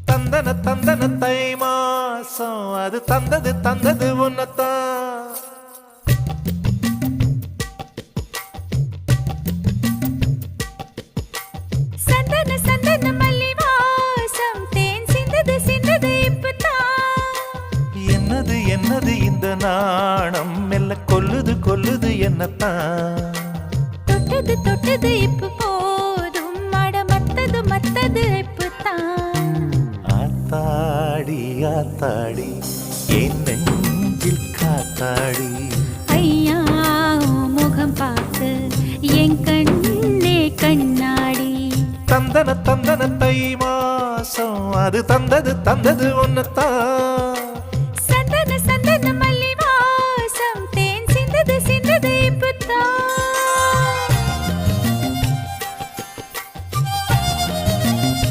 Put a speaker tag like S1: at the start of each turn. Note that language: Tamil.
S1: தந்தன தந்தன தை மாசம் அது தந்தது தந்தது உன்னத்தான்.
S2: சந்தன சந்தன மல்லி வாசம் தேன் சிந்தது சிந்தது இப்பதான்.
S1: என்னது என்னது இந்த நாணம் மெல்ல கொல்லுது கொல்லுது என்னத்தான்.
S2: தொட்டது தொட்டது இப்ப போதும் மட மத்தது மத்தது இப்பதான்.
S1: ஆத்தாடி ஆத்தாடி என் நெஞ்சில் காத்தாடி.
S2: ஐயா உன் முகம் பார்த்து என் கண்ணே கண்ணாடி.
S1: தந்தன தந்தன தை மாசம் அது தந்தது தந்தது ஒன்னத்தான்.